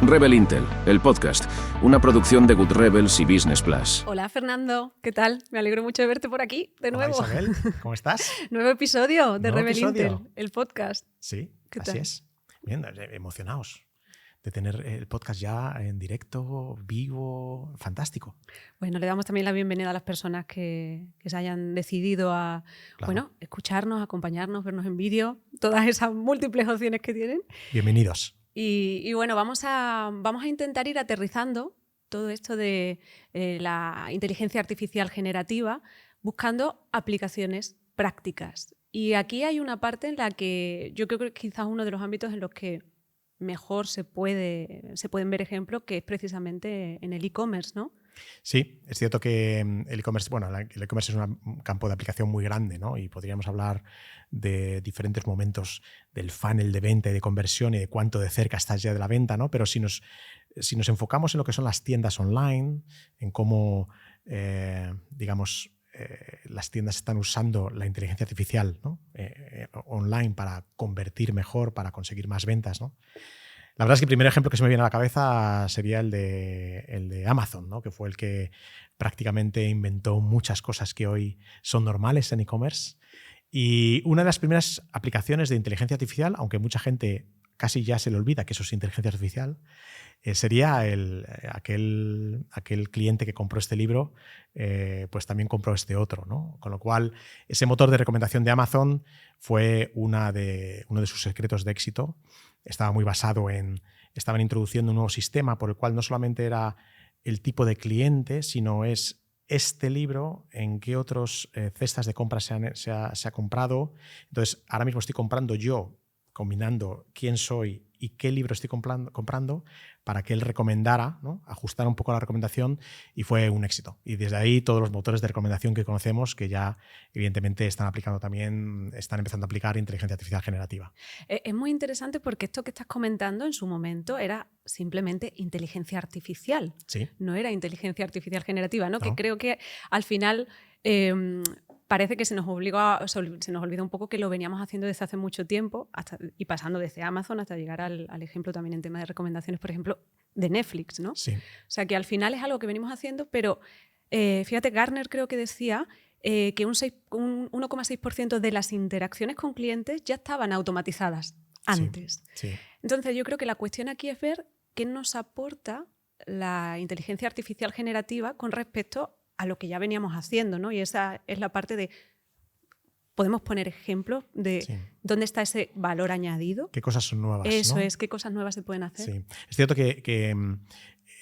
Rebel Intel, el podcast, una producción de Good Rebels y Business Plus. Hola Fernando, ¿qué tal? Me alegro mucho de verte por aquí de nuevo. Hola Isabel, ¿cómo estás? Nuevo episodio de ¿Nuevo Rebel episodio? Intel, el podcast. Sí, ¿Qué así tal? es. Bien, emocionados de tener el podcast ya en directo, vivo, fantástico. Bueno, le damos también la bienvenida a las personas que se hayan decidido a escucharnos, acompañarnos, vernos en vídeo, todas esas múltiples opciones que tienen. Bienvenidos. Y bueno, vamos a intentar ir aterrizando todo esto de la inteligencia artificial generativa, buscando aplicaciones prácticas. Y aquí hay una parte en la que yo creo que quizás uno de los ámbitos en los que mejor se pueden ver ejemplos, que es precisamente en el e-commerce, ¿no? Sí, es cierto que el e-commerce, el e-commerce es un campo de aplicación muy grande, ¿no? Y podríamos hablar de diferentes momentos del funnel de venta y de conversión y de cuánto de cerca estás ya de la venta, ¿no? Pero si nos enfocamos en lo que son las tiendas online, en cómo, las tiendas están usando la inteligencia artificial, ¿no? Online para convertir mejor, para conseguir más ventas, ¿no? La verdad es que el primer ejemplo que se me viene a la cabeza sería el de Amazon, ¿no? Que fue el que prácticamente inventó muchas cosas que hoy son normales en e-commerce. Y una de las primeras aplicaciones de inteligencia artificial, aunque mucha gente casi ya se le olvida que eso es inteligencia artificial, sería aquel cliente que compró este libro, pues también compró este otro, ¿no? Con lo cual, ese motor de recomendación de Amazon fue uno de sus secretos de éxito. Estaba muy basado estaban introduciendo un nuevo sistema por el cual no solamente era el tipo de cliente, sino es este libro, en qué otros cestas de compra se ha comprado. Entonces, ahora mismo estoy comprando yo, combinando quién soy y qué libro estoy comprando para que él recomendara, ¿no? Ajustara un poco la recomendación, y fue un éxito. Y desde ahí todos los motores de recomendación que conocemos, que ya evidentemente están empezando a aplicar inteligencia artificial generativa. Es muy interesante porque esto que estás comentando en su momento era simplemente inteligencia artificial. Sí. No era inteligencia artificial generativa, ¿no? No. Que creo que al final parece que se nos olvida un poco que lo veníamos haciendo desde hace mucho tiempo y pasando desde Amazon hasta llegar al ejemplo también en tema de recomendaciones, por ejemplo, de Netflix, ¿no? Sí. O sea, que al final es algo que venimos haciendo, pero fíjate, Gartner creo que decía que un 1,6% de las interacciones con clientes ya estaban automatizadas antes. Sí. Entonces, yo creo que la cuestión aquí es ver qué nos aporta la inteligencia artificial generativa con respecto a lo que ya veníamos haciendo, ¿no? Y esa es la parte de, podemos poner ejemplos de dónde está ese valor añadido. ¿Qué cosas son nuevas? Eso, ¿no? es, qué cosas nuevas se pueden hacer. Sí. Es cierto que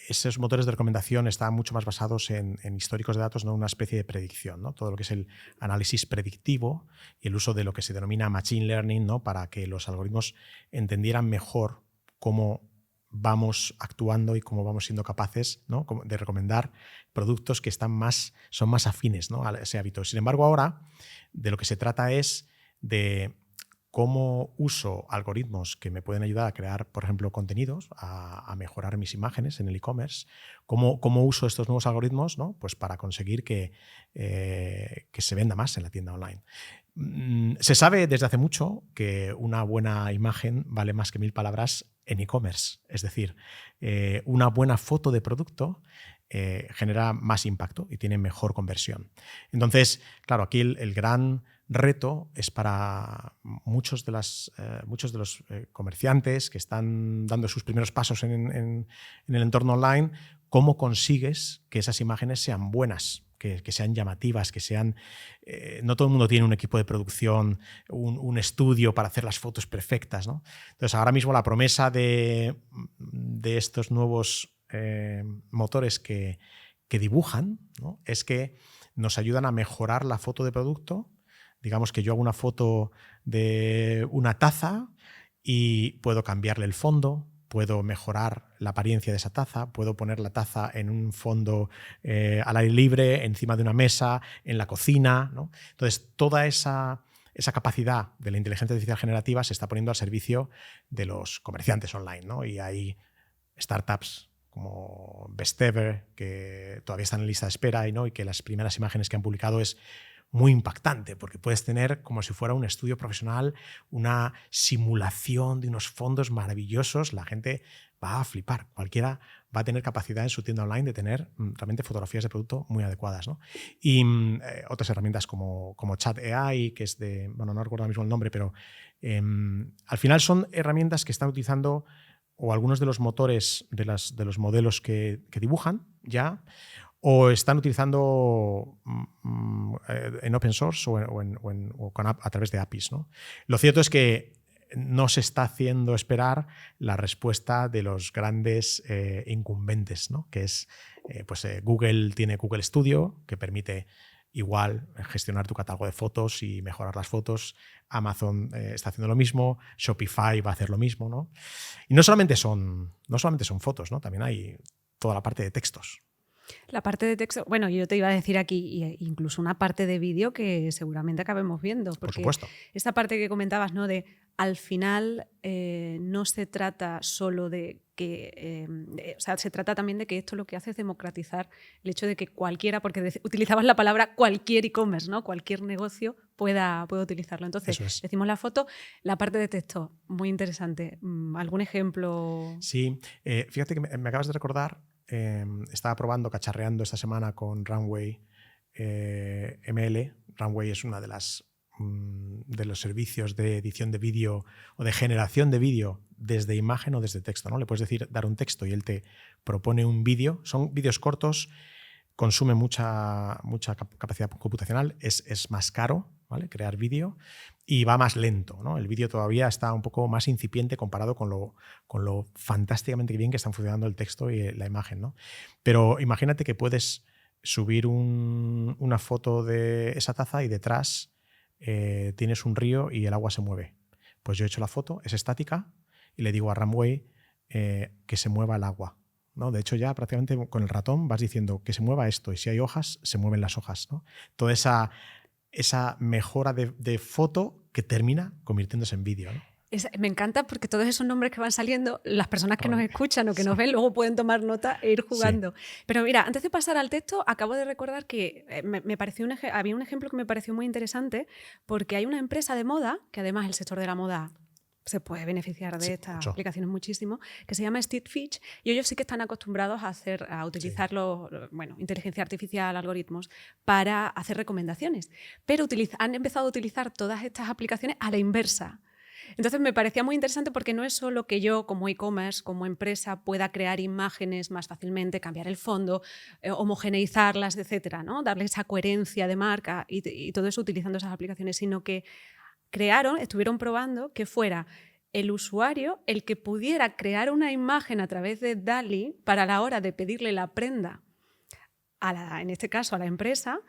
esos motores de recomendación están mucho más basados en históricos de datos, no una especie de predicción, ¿no? Todo lo que es el análisis predictivo y el uso de lo que se denomina machine learning, ¿no? Para que los algoritmos entendieran mejor cómo vamos actuando y cómo vamos siendo capaces, ¿no? de recomendar productos que son más afines, ¿no? a ese hábito. Sin embargo, ahora de lo que se trata es de cómo uso algoritmos que me pueden ayudar a crear, por ejemplo, contenidos, a mejorar mis imágenes en el e-commerce, cómo uso estos nuevos algoritmos, ¿no? Pues para conseguir que se venda más en la tienda online. Se sabe desde hace mucho que una buena imagen vale más que 1000 palabras en e-commerce. Es decir, una buena foto de producto genera más impacto y tiene mejor conversión. Entonces, claro, aquí el gran reto es para muchos de los comerciantes que están dando sus primeros pasos en el entorno online, cómo consigues que esas imágenes sean buenas, que sean llamativas, que sean... no todo el mundo tiene un equipo de producción, un estudio para hacer las fotos perfectas, ¿no? Entonces, ahora mismo la promesa de estos nuevos motores que dibujan, ¿no? Es que nos ayudan a mejorar la foto de producto. Digamos que yo hago una foto de una taza y puedo cambiarle el fondo, puedo mejorar la apariencia de esa taza, puedo poner la taza en un fondo al aire libre, encima de una mesa, en la cocina, ¿no? Entonces, toda esa capacidad de la inteligencia artificial generativa se está poniendo al servicio de los comerciantes online, ¿no? Y hay startups como Bestever, que todavía están en lista de espera, ¿no? Y que las primeras imágenes que han publicado es muy impactante, porque puedes tener como si fuera un estudio profesional, una simulación de unos fondos maravillosos. La gente va a flipar. Cualquiera va a tener capacidad en su tienda online de tener realmente fotografías de producto muy adecuadas, ¿no? Y otras herramientas como Chat AI, que es de, bueno, no recuerdo ahora mismo el nombre, pero al final son herramientas que están utilizando o algunos de los motores de los modelos que dibujan ya, o están utilizando en open source o a través de APIs, ¿no? Lo cierto es que no se está haciendo esperar la respuesta de los grandes incumbentes, ¿no? Que es, Google tiene Google Studio, que permite igual gestionar tu catálogo de fotos y mejorar las fotos. Amazon está haciendo lo mismo, Shopify va a hacer lo mismo, ¿no? Y no solamente son fotos, ¿no? También hay toda la parte de textos. La parte de texto, bueno, yo te iba a decir aquí, incluso una parte de vídeo que seguramente acabemos viendo. Porque por supuesto. Esta parte que comentabas, ¿no? De al final no se trata solo de que, o sea, se trata también de que esto lo que hace es democratizar el hecho de que cualquiera, porque utilizabas la palabra cualquier e-commerce, ¿no? Cualquier negocio pueda utilizarlo. Entonces, decimos la foto, la parte de texto, muy interesante. ¿Algún ejemplo? Sí, fíjate que me acabas de recordar. Estaba probando, cacharreando esta semana con Runway ML. Runway es una de los servicios de edición de vídeo o de generación de vídeo desde imagen o desde texto, ¿no? Le puedes dar un texto y él te propone un vídeo. Son vídeos cortos, consume mucha capacidad computacional, es más caro, ¿vale? Crear vídeo, y va más lento, ¿no? El vídeo todavía está un poco más incipiente comparado con lo fantásticamente bien que están funcionando el texto y la imagen, ¿no? Pero imagínate que puedes subir una foto de esa taza y detrás tienes un río y el agua se mueve. Pues yo he hecho la foto, es estática, y le digo a Runway que se mueva el agua, ¿no? De hecho, ya prácticamente con el ratón vas diciendo que se mueva esto, y si hay hojas, se mueven las hojas, ¿no? Toda esa mejora de foto que termina convirtiéndose en vídeo, ¿no? Me encanta porque todos esos nombres que van saliendo, las personas que nos escuchan o que nos ven luego pueden tomar nota e ir jugando. Sí. Pero mira, antes de pasar al texto, acabo de recordar que me pareció había un ejemplo que me pareció muy interesante, porque hay una empresa de moda, que además el sector de la moda se puede beneficiar de estas aplicaciones muchísimo, que se llama Stitch Fitch, y ellos sí que están acostumbrados a utilizar inteligencia artificial, algoritmos, para hacer recomendaciones. Pero han empezado a utilizar todas estas aplicaciones a la inversa. Entonces me parecía muy interesante porque no es solo que yo como e-commerce, como empresa, pueda crear imágenes más fácilmente, cambiar el fondo, homogeneizarlas, etcétera, ¿no? Darle esa coherencia de marca y todo eso utilizando esas aplicaciones, sino que estuvieron probando que fuera el usuario el que pudiera crear una imagen a través de DALL-E para la hora de pedirle la prenda, en este caso a la empresa,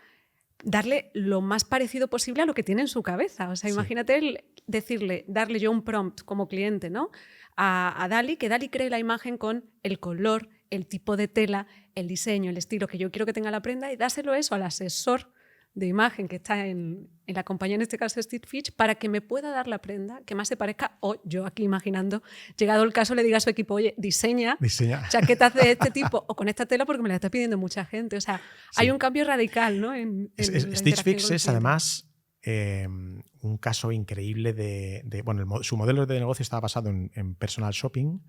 darle lo más parecido posible a lo que tiene en su cabeza. O sea, imagínate darle yo un prompt como cliente, ¿no? a DALL-E, que DALL-E cree la imagen con el color, el tipo de tela, el diseño, el estilo que yo quiero que tenga la prenda, y dárselo eso al asesor de imagen que está en la compañía, en este caso Stitch Fitch, para que me pueda dar la prenda que más se parezca, o yo aquí imaginando, llegado el caso, le diga a su equipo, oye, diseña chaquetas de este tipo o con esta tela porque me la está pidiendo mucha gente. O sea, hay un cambio radical, ¿no? Stitch Fitch es además un caso increíble su modelo de negocio estaba basado en personal shopping,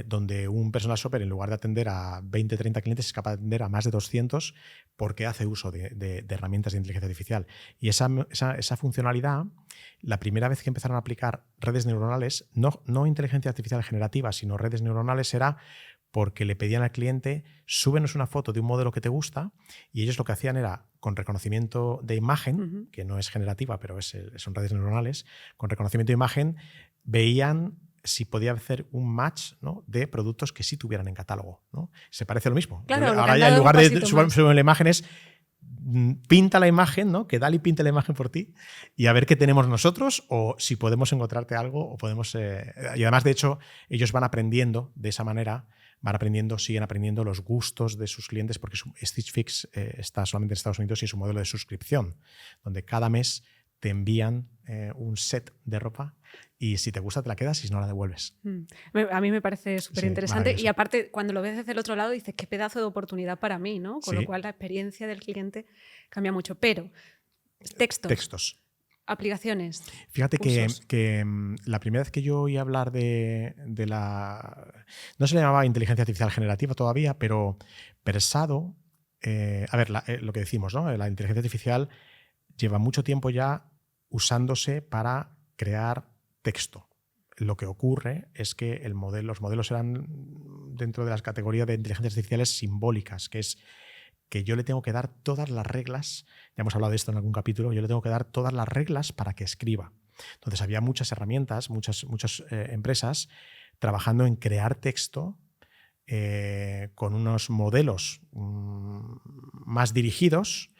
donde un personal shopper, en lugar de atender a 20, 30 clientes, es capaz de atender a más de 200 porque hace uso de herramientas de inteligencia artificial. Y esa funcionalidad, la primera vez que empezaron a aplicar redes neuronales, no inteligencia artificial generativa, sino redes neuronales, era porque le pedían al cliente, súbenos una foto de un modelo que te gusta, y ellos lo que hacían era, con reconocimiento de imagen, que no es generativa, pero son redes neuronales, con reconocimiento de imagen, veían si podía hacer un match, ¿no?, de productos que sí tuvieran en catálogo, ¿no? Se parece lo mismo. Claro, ahora ya en lugar de subir la imagen es pinta la imagen, ¿no? Que DALL-E pinte la imagen por ti y a ver qué tenemos nosotros o si podemos encontrarte algo o podemos... y además, de hecho, ellos van aprendiendo de esa manera, siguen aprendiendo los gustos de sus clientes, porque Stitch Fix está solamente en Estados Unidos y es un modelo de suscripción, donde cada mes te envían un set de ropa y si te gusta te la quedas y si no la devuelves. A mí me parece súper interesante, y aparte cuando lo ves desde el otro lado dices qué pedazo de oportunidad para mí, ¿no? Con lo cual la experiencia del cliente cambia mucho. Pero Textos. Aplicaciones. Fíjate usos. que la primera vez que yo oí hablar de la... No se le llamaba inteligencia artificial generativa todavía, pero Persado... lo que decimos, ¿no? La inteligencia artificial lleva mucho tiempo ya usándose para crear texto. Lo que ocurre es que los modelos eran dentro de las categorías de inteligencias artificiales simbólicas, que es que yo le tengo que dar todas las reglas, ya hemos hablado de esto en algún capítulo, yo le tengo que dar todas las reglas para que escriba. Entonces había muchas herramientas, muchas empresas trabajando en crear texto con unos modelos más dirigidos,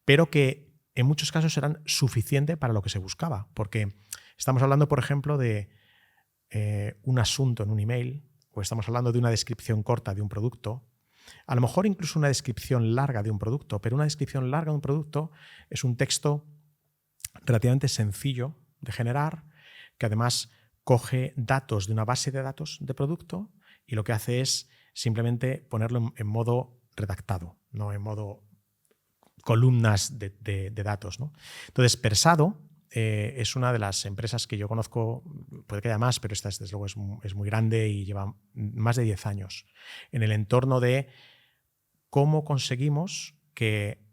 pero que en muchos casos eran suficientes para lo que se buscaba. Porque estamos hablando, por ejemplo, de un asunto en un email, o estamos hablando de una descripción corta de un producto, a lo mejor incluso una descripción larga de un producto, pero una descripción larga de un producto es un texto relativamente sencillo de generar, que además coge datos de una base de datos de producto y lo que hace es simplemente ponerlo en modo redactado, no en modo columnas de datos, ¿no? Entonces, Persado es una de las empresas que yo conozco, puede que haya más, pero esta desde luego es muy grande y lleva más de 10 años en el entorno de cómo conseguimos que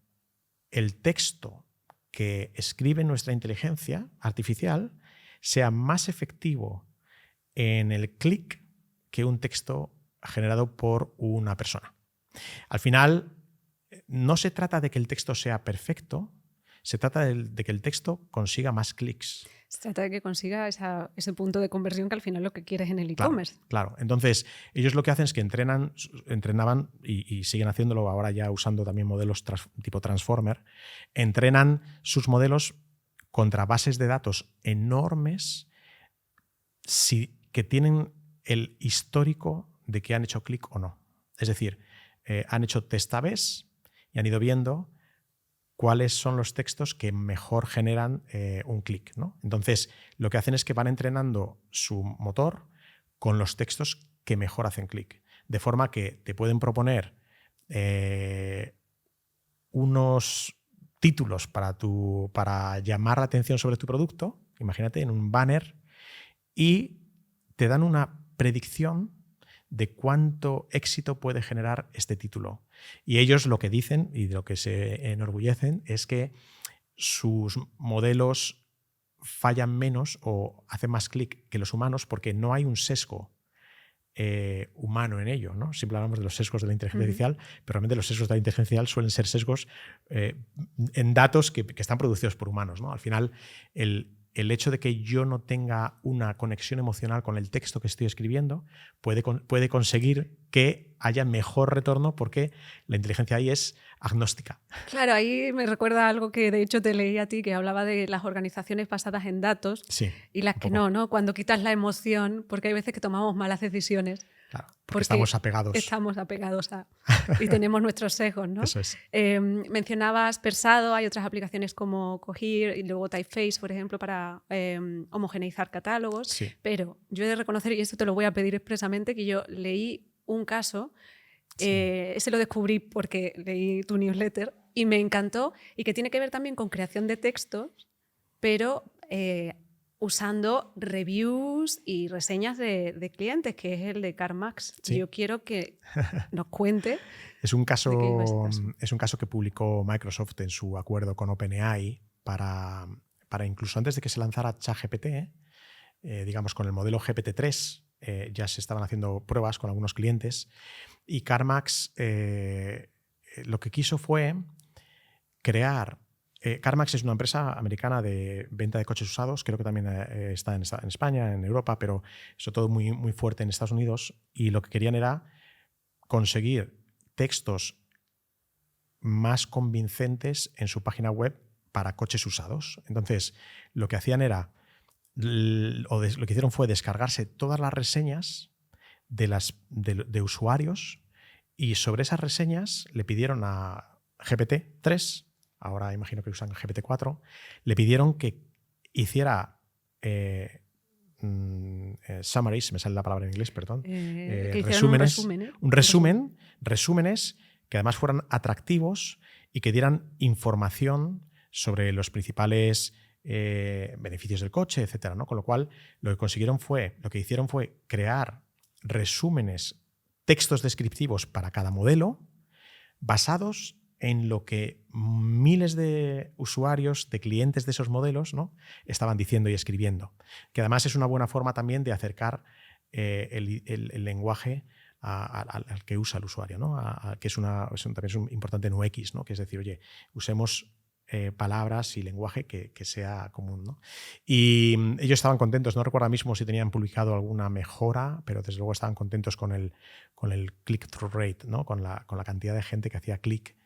el texto que escribe nuestra inteligencia artificial sea más efectivo en el clic que un texto generado por una persona. Al final, no se trata de que el texto sea perfecto, se trata de que el texto consiga más clics. Se trata de que consiga ese punto de conversión que al final lo que quieres en el e-commerce. Claro. Entonces, ellos lo que hacen es que entrenaban y siguen haciéndolo ahora ya usando también modelos tipo Transformer, entrenan sus modelos contra bases de datos enormes que tienen el histórico de que han hecho clic o no. Es decir, han hecho test A/Bs y han ido viendo cuáles son los textos que mejor generan un clic, ¿no? Entonces, lo que hacen es que van entrenando su motor con los textos que mejor hacen clic. De forma que te pueden proponer unos títulos para llamar la atención sobre tu producto, imagínate, en un banner, y te dan una predicción de cuánto éxito puede generar este título. Y ellos lo que dicen y de lo que se enorgullecen es que sus modelos fallan menos o hacen más clic que los humanos porque no hay un sesgo humano en ello, ¿no? Siempre hablamos de los sesgos de la inteligencia artificial, pero realmente los sesgos de la inteligencia artificial suelen ser sesgos en datos que están producidos por humanos, ¿no? Al final, el hecho de que yo no tenga una conexión emocional con el texto que estoy escribiendo puede conseguir que haya mejor retorno porque la inteligencia ahí es agnóstica. Claro, ahí me recuerda algo que de hecho te leí a ti, que hablaba de las organizaciones basadas en datos, sí, y las que no, Cuando quitas la emoción, porque hay veces que tomamos malas decisiones. Claro, porque estamos apegados. Estamos apegados y tenemos nuestros sesgos, ¿no? Eso es. Mencionabas Persado, hay otras aplicaciones como Cohere y luego Typeface, por ejemplo, para homogeneizar catálogos. Sí. Pero yo he de reconocer, y esto te lo voy a pedir expresamente, que yo leí un caso, ese lo descubrí porque leí tu newsletter y me encantó, y que tiene que ver también con creación de textos, pero usando reviews y reseñas de clientes, que es el de CarMax. Sí. Yo quiero que nos cuente. Es un caso es un caso que publicó Microsoft en su acuerdo con OpenAI para incluso antes de que se lanzara ChatGPT, digamos con el modelo GPT-3, ya se estaban haciendo pruebas con algunos clientes, y CarMax lo que quiso fue crear... CarMax es una empresa americana de venta de coches usados, creo que también está en España, en Europa, pero sobre todo muy, muy fuerte en Estados Unidos, y lo que querían era conseguir textos más convincentes en su página web para coches usados. Entonces, lo que hacían era, lo que hicieron fue descargarse todas las reseñas de usuarios, y sobre esas reseñas le pidieron a GPT-3, ahora imagino que usan GPT-4, le pidieron que hiciera summaries, me sale la palabra en inglés, perdón, resúmenes que además fueran atractivos y que dieran información sobre los principales beneficios del coche, etcétera, ¿no? Con lo cual, lo que hicieron fue crear resúmenes, textos descriptivos para cada modelo, basados en lo que miles de usuarios, de clientes de esos modelos, ¿no?, estaban diciendo y escribiendo. Que además es una buena forma también de acercar el lenguaje al que usa el usuario, ¿no? Que también es importante en UX, ¿no? Que es decir, oye, usemos palabras y lenguaje que sea común, ¿no? Y ellos estaban contentos. No recuerdo mismo si tenían publicado alguna mejora, pero desde luego estaban contentos con el click-through rate, ¿no? Con la cantidad de gente que hacía clic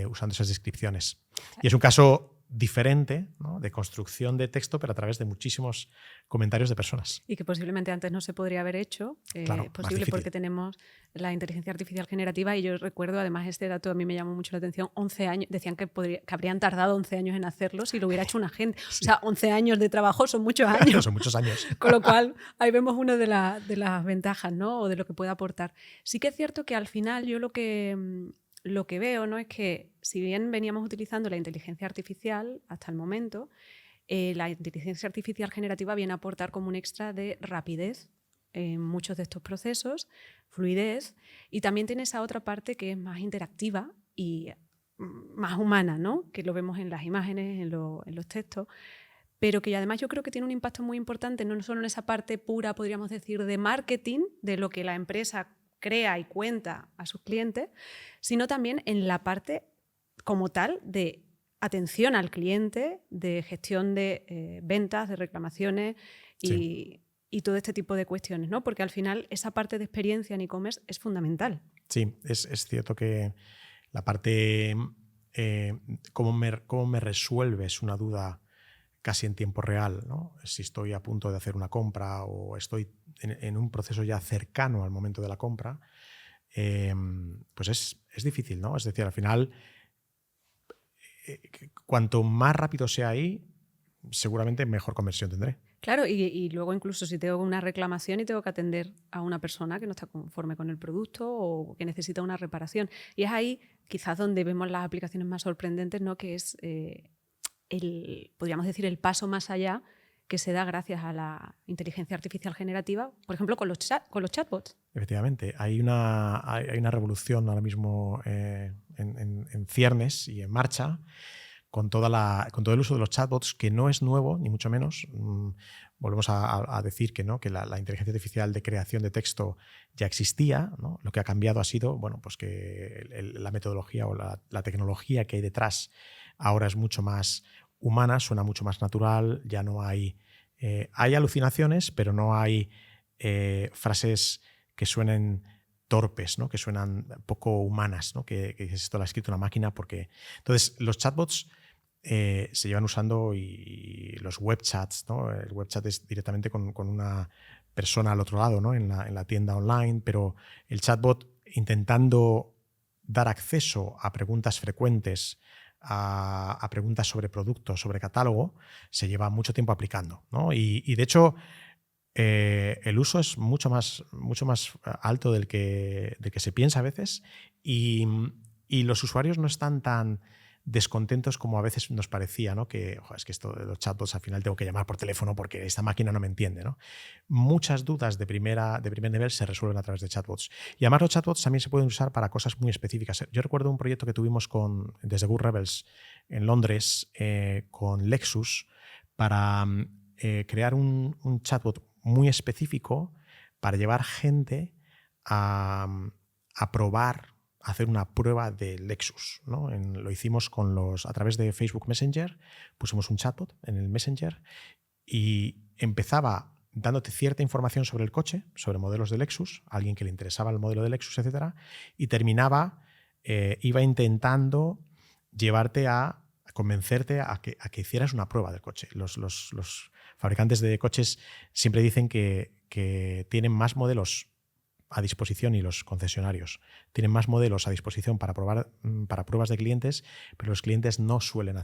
usando esas descripciones. Y es un caso diferente, ¿no?, de construcción de texto, pero a través de muchísimos comentarios de personas. Y que posiblemente antes no se podría haber hecho. Claro, posible porque tenemos la inteligencia artificial generativa, y yo recuerdo, además, este dato a mí me llamó mucho la atención, 11 años, decían que habrían tardado 11 años en hacerlo si lo hubiera hecho una gente. Sí. O sea, 11 años de trabajo son muchos años. Son muchos años. Con lo cual, ahí vemos una de las ventajas, ¿no?, o de lo que puede aportar. Sí que es cierto que al final yo lo que veo, ¿no?, es que si bien veníamos utilizando la inteligencia artificial hasta el momento, la inteligencia artificial generativa viene a aportar como un extra de rapidez en muchos de estos procesos, fluidez, y también tiene esa otra parte que es más interactiva y más humana, ¿no?, que lo vemos en las imágenes, en los textos, pero que además yo creo que tiene un impacto muy importante, no solo en esa parte pura, podríamos decir, de marketing, de lo que la empresa crea y cuenta a sus clientes, sino también en la parte como tal de atención al cliente, de gestión de ventas, de reclamaciones y todo este tipo de cuestiones, ¿no? Porque al final esa parte de experiencia en e-commerce es fundamental. Sí, es cierto que la parte cómo me resuelves una duda casi en tiempo real, ¿no? Si estoy a punto de hacer una compra o estoy en un proceso ya cercano al momento de la compra, pues es difícil, ¿no? Es decir, al final, cuanto más rápido sea ahí, seguramente mejor conversión tendré. Claro, y luego incluso si tengo una reclamación y tengo que atender a una persona que no está conforme con el producto o que necesita una reparación. Y es ahí quizás donde vemos las aplicaciones más sorprendentes, ¿no?, que es podríamos decir, el paso más allá que se da gracias a la inteligencia artificial generativa, por ejemplo, con los chatbots. Efectivamente, hay una revolución ahora mismo en ciernes y en marcha con todo el uso de los chatbots, que no es nuevo, ni mucho menos. Volvemos a decir que, ¿no?, que la inteligencia artificial de creación de texto ya existía, ¿no? Lo que ha cambiado ha sido, bueno, pues que la metodología o la tecnología que hay detrás ahora es mucho más humana, suena mucho más natural, ya no hay alucinaciones, pero no hay frases que suenen torpes, ¿no?, que suenan poco humanas, ¿no?, que esto lo ha escrito una máquina. Entonces, los chatbots se llevan usando, y los web chats, ¿no? El web chat es directamente con una persona al otro lado, ¿no?, en la tienda online, pero el chatbot, intentando dar acceso a preguntas frecuentes, a preguntas sobre productos, sobre catálogo, se lleva mucho tiempo aplicando, ¿no? Y de hecho, el uso es mucho más alto del que se piensa a veces, y los usuarios no están tan descontentos como a veces nos parecía, ¿no? Que es que esto de los chatbots, al final tengo que llamar por teléfono porque esta máquina no me entiende, ¿no? Muchas dudas de primer nivel se resuelven a través de chatbots. Y además los chatbots también se pueden usar para cosas muy específicas. Yo recuerdo un proyecto que tuvimos desde Good Rebels en Londres con Lexus para crear un chatbot muy específico para llevar gente a probar, hacer una prueba de Lexus, ¿no? Lo hicimos a través de Facebook Messenger, pusimos un chatbot en el Messenger y empezaba dándote cierta información sobre el coche, sobre modelos de Lexus, a alguien que le interesaba el modelo de Lexus, etcétera, y terminaba, iba intentando llevarte a convencerte a que hicieras una prueba del coche. Los fabricantes de coches siempre dicen que tienen más modelos a disposición, y los concesionarios tienen más modelos a disposición para pruebas de clientes, pero los clientes no suelen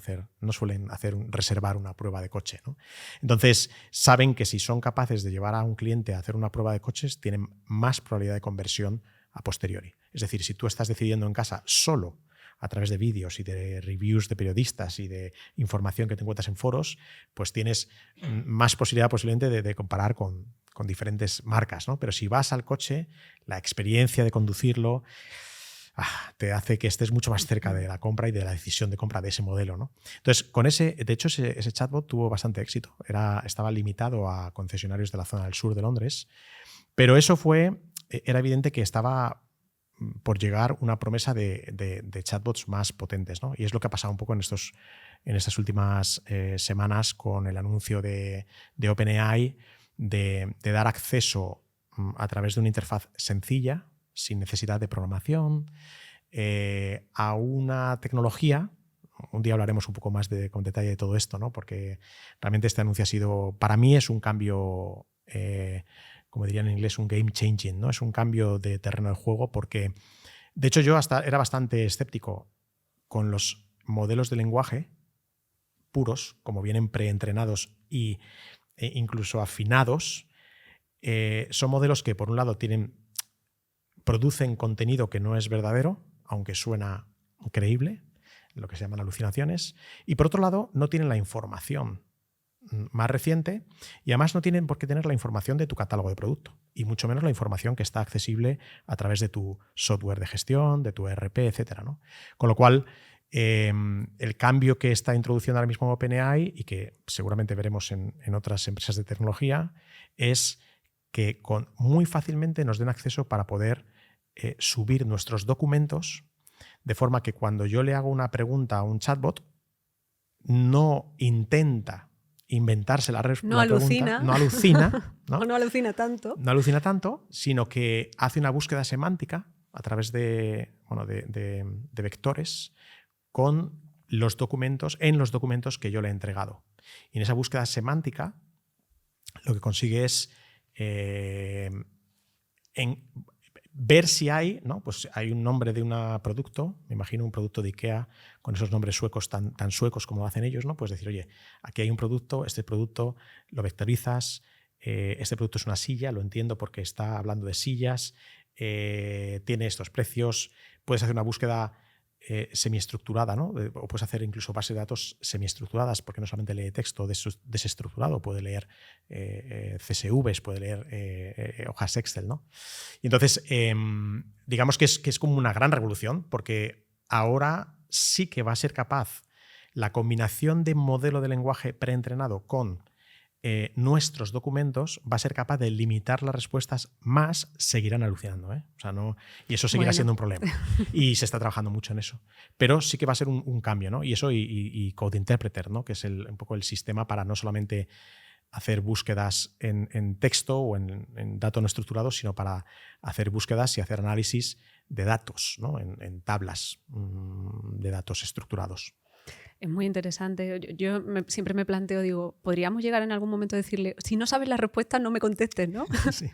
reservar una prueba de coche, ¿no? Entonces, saben que si son capaces de llevar a un cliente a hacer una prueba de coches, tienen más probabilidad de conversión a posteriori. Es decir, si tú estás decidiendo en casa solo a través de vídeos y de reviews de periodistas y de información que te encuentras en foros, pues tienes más posibilidad posiblemente de comparar con diferentes marcas, ¿no? Pero si vas al coche, la experiencia de conducirlo te hace que estés mucho más cerca de la compra y de la decisión de compra de ese modelo, ¿no? Entonces, de hecho, ese chatbot tuvo bastante éxito. Estaba limitado a concesionarios de la zona del sur de Londres, pero era evidente que estaba por llegar una promesa de chatbots más potentes, ¿no? Y es lo que ha pasado un poco en estas últimas semanas con el anuncio de OpenAI de dar acceso a través de una interfaz sencilla, sin necesidad de programación, a una tecnología. Un día hablaremos un poco más con detalle de todo esto, ¿no? Porque realmente este anuncio para mí es un cambio, como dirían en inglés, un game changing, ¿no? Es un cambio de terreno de juego porque, de hecho, yo hasta era bastante escéptico con los modelos de lenguaje puros, como vienen preentrenados e incluso afinados. Son modelos que, por un lado, producen contenido que no es verdadero, aunque suena creíble, lo que se llaman alucinaciones, y por otro lado no tienen la información más reciente y además no tienen por qué tener la información de tu catálogo de producto y mucho menos la información que está accesible a través de tu software de gestión, de tu ERP, etcétera, ¿no? Con lo cual, el cambio que está introduciendo ahora mismo OpenAI y que seguramente veremos en otras empresas de tecnología es que muy fácilmente nos den acceso para poder subir nuestros documentos de forma que cuando yo le hago una pregunta a un chatbot, no intenta inventarse la pregunta, no alucina, ¿no? O no alucina tanto. No alucina tanto, sino que hace una búsqueda semántica a través de vectores con los documentos, en los documentos que yo le he entregado. Y en esa búsqueda semántica lo que consigue es ver si hay, ¿no? Pues hay un nombre de un producto, me imagino un producto de IKEA con esos nombres suecos tan suecos como lo hacen ellos, ¿no? Pues decir, oye, aquí hay un producto, este producto lo vectorizas, este producto es una silla, lo entiendo porque está hablando de sillas, tiene estos precios, puedes hacer una búsqueda semiestructurada, ¿no? O puedes hacer incluso bases de datos semiestructuradas, porque no solamente lee texto desestructurado, puede leer CSVs, puede leer hojas Excel, ¿no? Y entonces, digamos que es como una gran revolución, porque ahora sí que va a ser capaz la combinación de modelo de lenguaje preentrenado con nuestros documentos va a ser capaz de limitar las respuestas, más seguirán alucinando, ¿eh? O sea, y eso seguirá siendo un problema. Y se está trabajando mucho en eso. Pero sí que va a ser un cambio, ¿no? Y eso y Code Interpreter, ¿no? Que es un poco el sistema para no solamente hacer búsquedas en texto o en datos no estructurados, sino para hacer búsquedas y hacer análisis de datos, ¿no? En tablas de datos estructurados. Es muy interesante. Yo siempre me planteo, digo, podríamos llegar en algún momento a decirle, si no sabes la respuesta, no me contestes, ¿no? Sí.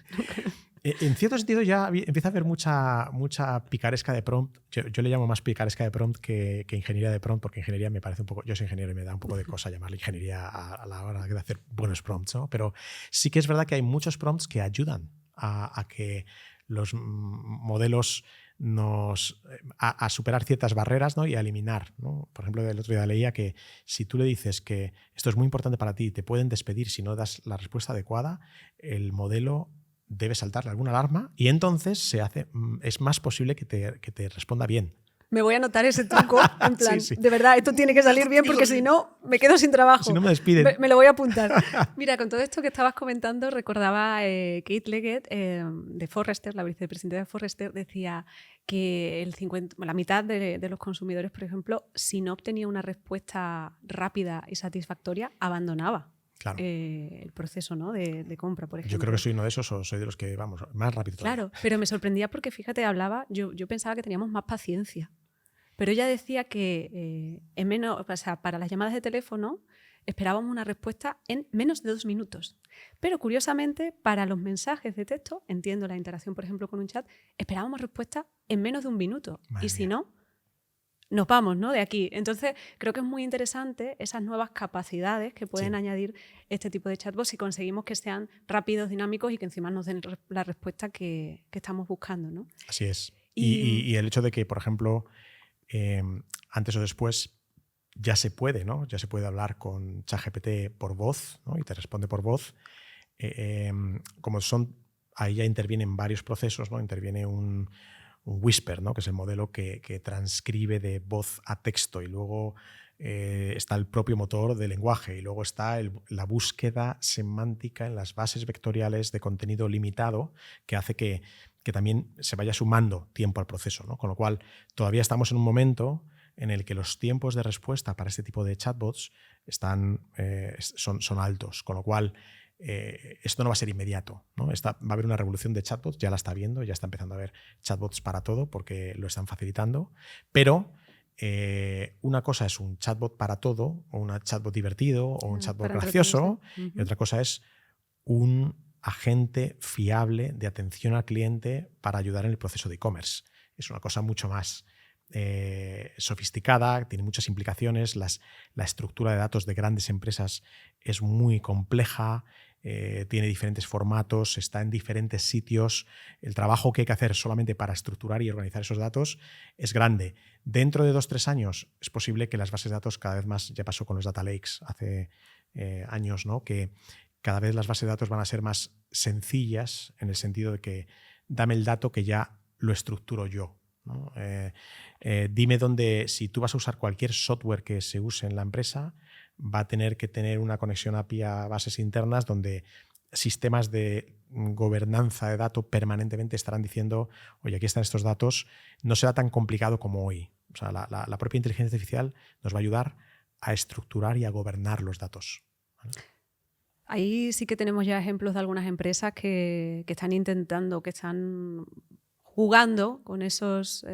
En cierto sentido ya empieza a haber mucha picaresca de prompt. Yo le llamo más picaresca de prompt que ingeniería de prompt, porque ingeniería me parece un poco... Yo soy ingeniero y me da un poco de cosa llamarle ingeniería a la hora de hacer buenos prompts, ¿no? Pero sí que es verdad que hay muchos prompts que ayudan a que los modelos a superar ciertas barreras, ¿no? Y a eliminar, ¿no? Por ejemplo, el otro día leía que si tú le dices que esto es muy importante para ti y te pueden despedir si no das la respuesta adecuada, el modelo debe saltarle alguna alarma y entonces es más posible que te responda bien. Me voy a anotar ese truco, en plan, sí. De verdad, esto tiene que salir bien porque si no, me quedo sin trabajo. Si no me despiden. Me lo voy a apuntar. Mira, con todo esto que estabas comentando, recordaba Kate Leggett de Forrester, la vicepresidenta de Forrester, decía que la mitad de los consumidores, por ejemplo, si no obtenía una respuesta rápida y satisfactoria, abandonaba. Claro. El proceso, ¿no? de compra, por ejemplo. Yo creo que soy uno de esos o soy de los que, vamos, más rápido todavía. Claro, pero me sorprendía porque, fíjate, yo pensaba que teníamos más paciencia. Pero ella decía que para las llamadas de teléfono esperábamos una respuesta en menos de 2 minutos. Pero curiosamente, para los mensajes de texto, entiendo la interacción, por ejemplo, con un chat, esperábamos respuesta en menos de 1 minuto. Madre y si mía. no, nos vamos, ¿no? De aquí. Entonces, creo que es muy interesante esas nuevas capacidades que pueden añadir este tipo de chatbots si conseguimos que sean rápidos, dinámicos y que encima nos den la respuesta que estamos buscando, ¿no? Así es. Y el hecho de que, por ejemplo, antes o después ya se puede, ¿no? Ya se puede hablar con ChatGPT por voz, ¿no? Y te responde por voz. Como son, ahí ya intervienen varios procesos, ¿no? Interviene un Whisper, ¿no? Que es el modelo que transcribe de voz a texto, y luego está el propio motor de lenguaje, y luego está la búsqueda semántica en las bases vectoriales de contenido limitado, que hace que también se vaya sumando tiempo al proceso, ¿no? Con lo cual todavía estamos en un momento en el que los tiempos de respuesta para este tipo de chatbots son altos, con lo cual esto no va a ser inmediato, ¿no? Va a haber una revolución de chatbots, ya la está viendo, ya está empezando a haber chatbots para todo porque lo están facilitando, pero una cosa es un chatbot para todo, o un chatbot divertido, o un chatbot gracioso, y otra cosa es un agente fiable de atención al cliente para ayudar en el proceso de e-commerce. Es una cosa mucho más sofisticada, tiene muchas implicaciones, la estructura de datos de grandes empresas es muy compleja, tiene diferentes formatos, está en diferentes sitios. El trabajo que hay que hacer solamente para estructurar y organizar esos datos es grande. Dentro de 2-3 años es posible que las bases de datos cada vez más, ya pasó con los data lakes hace años, ¿no? Que cada vez las bases de datos van a ser más sencillas en el sentido de que dame el dato que ya lo estructuro yo, ¿no? Dime dónde, si tú vas a usar cualquier software que se use en la empresa, va a tener que tener una conexión API a bases internas donde sistemas de gobernanza de datos permanentemente estarán diciendo, oye, aquí están estos datos, no será tan complicado como hoy. O sea, la propia inteligencia artificial nos va a ayudar a estructurar y a gobernar los datos, ¿vale? Ahí sí que tenemos ya ejemplos de algunas empresas que están intentando, que están jugando con esos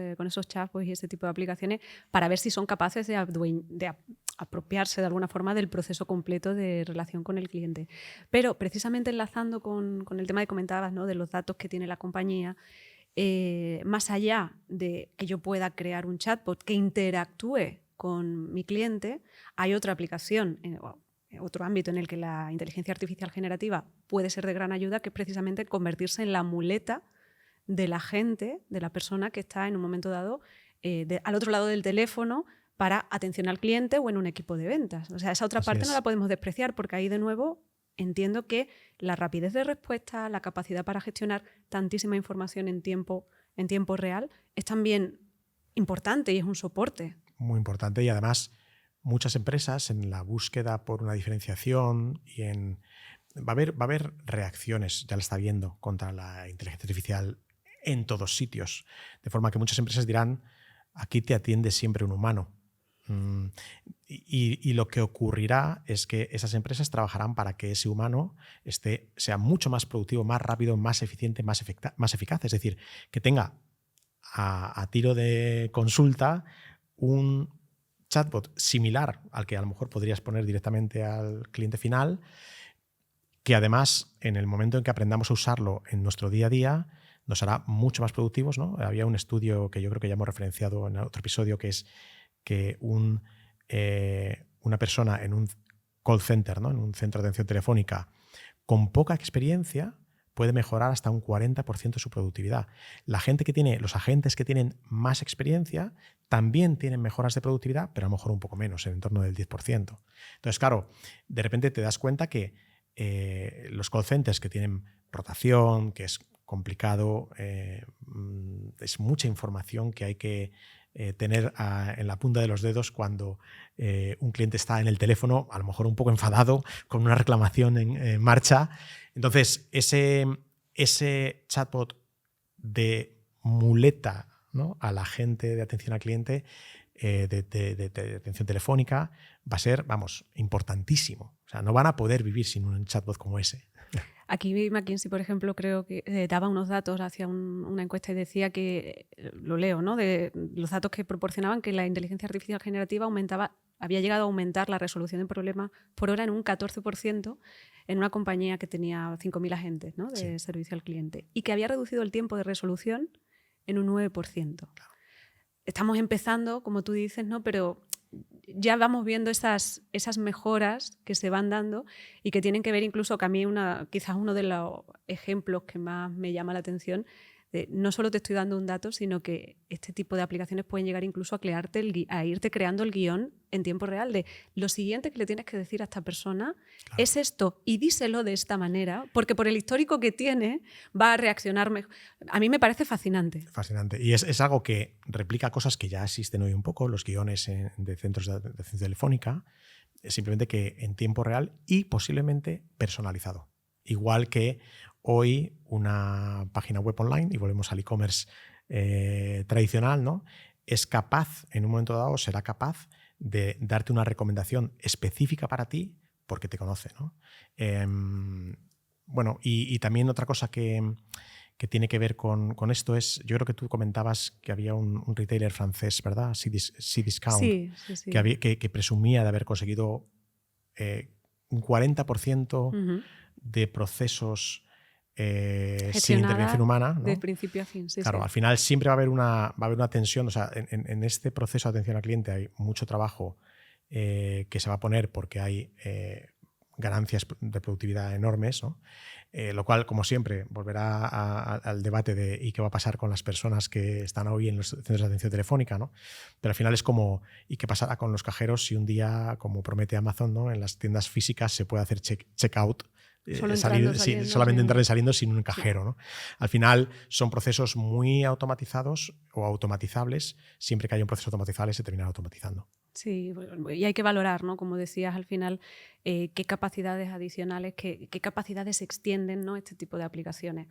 chatbots y ese tipo de aplicaciones para ver si son capaces de apropiarse de alguna forma del proceso completo de relación con el cliente. Pero precisamente enlazando con el tema que comentabas, ¿no? De los datos que tiene la compañía, más allá de que yo pueda crear un chatbot que interactúe con mi cliente, hay otra aplicación, otro ámbito en el que la inteligencia artificial generativa puede ser de gran ayuda, que es precisamente convertirse en la muleta de la gente, de la persona que está en un momento dado al otro lado del teléfono para atención al cliente o en un equipo de ventas. O sea, esa otra parte no la podemos despreciar, porque ahí de nuevo entiendo que la rapidez de respuesta, la capacidad para gestionar tantísima información en tiempo real es también importante y es un soporte. Muy importante, y además muchas empresas en la búsqueda por una diferenciación va a haber reacciones, ya la está viendo, contra la inteligencia artificial en todos sitios, de forma que muchas empresas dirán, aquí te atiende siempre un humano. Y lo que ocurrirá es que esas empresas trabajarán para que ese humano sea mucho más productivo, más rápido, más eficiente, más eficaz. Es decir, que tenga a tiro de consulta un chatbot similar al que a lo mejor podrías poner directamente al cliente final, que además en el momento en que aprendamos a usarlo en nuestro día a día nos hará mucho más productivos, ¿no? Había un estudio que yo creo que ya hemos referenciado en otro episodio, que es que una persona en un call center, ¿no? En un centro de atención telefónica, con poca experiencia puede mejorar hasta un 40% su productividad. Los agentes que tienen más experiencia también tienen mejoras de productividad, pero a lo mejor un poco menos, en torno del 10%. Entonces, claro, de repente te das cuenta que los call centers que tienen rotación, que es complicado, es mucha información que hay que tener en la punta de los dedos cuando un cliente está en el teléfono, a lo mejor un poco enfadado, con una reclamación en marcha. Entonces, ese chatbot de muleta, ¿no?, a la gente de atención al cliente, de atención telefónica, va a ser, importantísimo. O sea, no van a poder vivir sin un chatbot como ese. Aquí McKinsey, por ejemplo, creo que daba unos datos, hacía una encuesta y decía que, lo leo, ¿no?, de los datos que proporcionaban, que la inteligencia artificial generativa había llegado a aumentar la resolución de problemas por hora en un 14% en una compañía que tenía 5.000 agentes, ¿no?, de servicio al cliente, y que había reducido el tiempo de resolución en un 9%. Claro. Estamos empezando, como tú dices, ¿no?, pero ya vamos viendo esas mejoras que se van dando y que tienen que ver incluso, que a mí quizás uno de los ejemplos que más me llama la atención no solo te estoy dando un dato, sino que este tipo de aplicaciones pueden llegar incluso a irte creando el guión en tiempo real de lo siguiente que le tienes que decir a esta persona es esto y díselo de esta manera, porque por el histórico que tiene va a reaccionar mejor. A mí me parece fascinante. Fascinante. Y es algo que replica cosas que ya existen hoy un poco, los guiones de centros de atención telefónica, simplemente que en tiempo real y posiblemente personalizado. Igual que hoy una página web online, y volvemos al e-commerce tradicional, ¿no? Es capaz, en un momento dado, será capaz de darte una recomendación específica para ti porque te conoce, ¿no? Bueno, y también otra cosa que tiene que ver con esto es, yo creo que tú comentabas que había un retailer francés, ¿verdad? Cdiscount, sí. que presumía de haber conseguido un 40% de procesos sin intervención humana, ¿no? De principio a fin, sí. Claro, sí. al final siempre va a haber una tensión. O sea, en este proceso de atención al cliente hay mucho trabajo que se va a poner porque hay ganancias de productividad enormes, ¿no? Lo cual, como siempre, volverá al debate de ¿y qué va a pasar con las personas que están hoy en los centros de atención telefónica, ¿no? Pero al final es como ¿y qué pasará con los cajeros si un día, como promete Amazon, ¿no? En las tiendas físicas se puede hacer checkout? Solamente entrar y saliendo sin un cajero, ¿no? Al final son procesos muy automatizados o automatizables. Siempre que haya un proceso automatizable se termina automatizando. Sí, y hay que valorar, ¿no? Como decías al final, qué capacidades adicionales, qué capacidades extienden, ¿no? Este tipo de aplicaciones.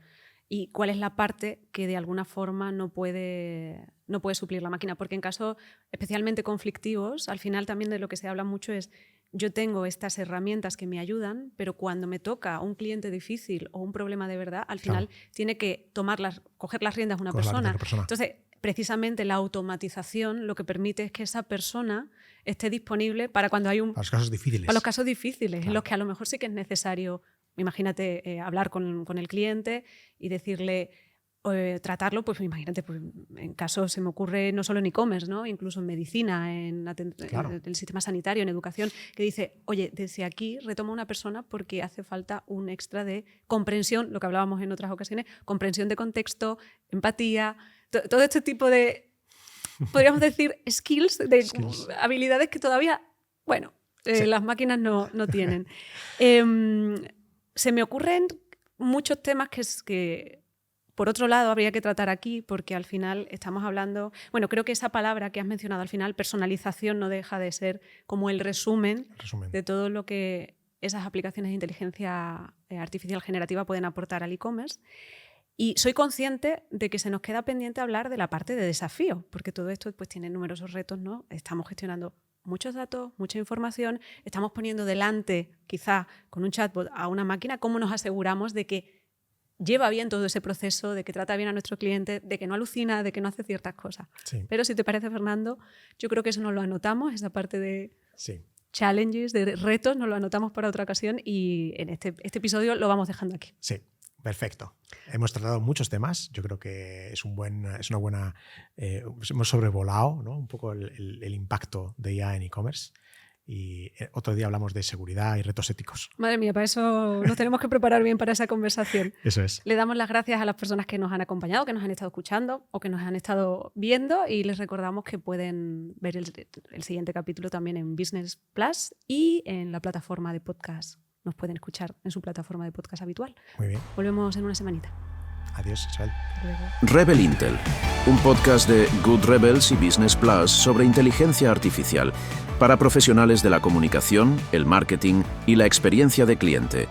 Y cuál es la parte que de alguna forma no puede suplir la máquina. Porque en casos especialmente conflictivos, al final también de lo que se habla mucho es yo tengo estas herramientas que me ayudan, pero cuando me toca un cliente difícil o un problema de verdad, al final tiene que coger las riendas una persona. Entonces, precisamente la automatización lo que permite es que esa persona esté disponible para cuando hay para los casos difíciles. Para los casos difíciles, en los que a lo mejor sí que es necesario, imagínate, hablar con el cliente y decirle, tratarlo, pues imagínate, pues, en caso se me ocurre no solo en e-commerce, ¿no? Incluso en medicina, en el sistema sanitario, en educación, que dice, oye, desde aquí retoma una persona porque hace falta un extra de comprensión, lo que hablábamos en otras ocasiones, comprensión de contexto, empatía, todo este tipo de, podríamos decir, skills, habilidades que todavía, bueno, las máquinas no tienen. Se me ocurren muchos temas que por otro lado, habría que tratar aquí porque al final estamos hablando... Bueno, creo que esa palabra que has mencionado al final, personalización, no deja de ser como el resumen de todo lo que esas aplicaciones de inteligencia artificial generativa pueden aportar al e-commerce. Y soy consciente de que se nos queda pendiente hablar de la parte de desafío, porque todo esto pues, tiene numerosos retos, ¿no? Estamos gestionando muchos datos, mucha información, estamos poniendo delante, quizá con un chatbot, a una máquina. ¿Cómo nos aseguramos de que lleva bien todo ese proceso, de que trata bien a nuestro cliente, de que no alucina, de que no hace ciertas cosas? Sí. Pero si te parece, Fernando, yo creo que eso nos lo anotamos, esa parte de challenges, de retos, nos lo anotamos para otra ocasión y en este episodio lo vamos dejando aquí. Sí, perfecto. Hemos tratado muchos temas, yo creo que es una buena... hemos sobrevolado, ¿no? Un poco el impacto de IA en e-commerce. Y otro día hablamos de seguridad y retos éticos. Madre mía, para eso nos tenemos que preparar bien para esa conversación. Eso es. Le damos las gracias a las personas que nos han acompañado, que nos han estado escuchando o que nos han estado viendo y les recordamos que pueden ver el siguiente capítulo también en Business Plus y en la plataforma de podcast. Nos pueden escuchar en su plataforma de podcast habitual. Muy bien. Volvemos en una semanita. Adiós, Isabel. Rebel Intel, un podcast de Good Rebels y Business Plus sobre inteligencia artificial para profesionales de la comunicación, el marketing y la experiencia de cliente.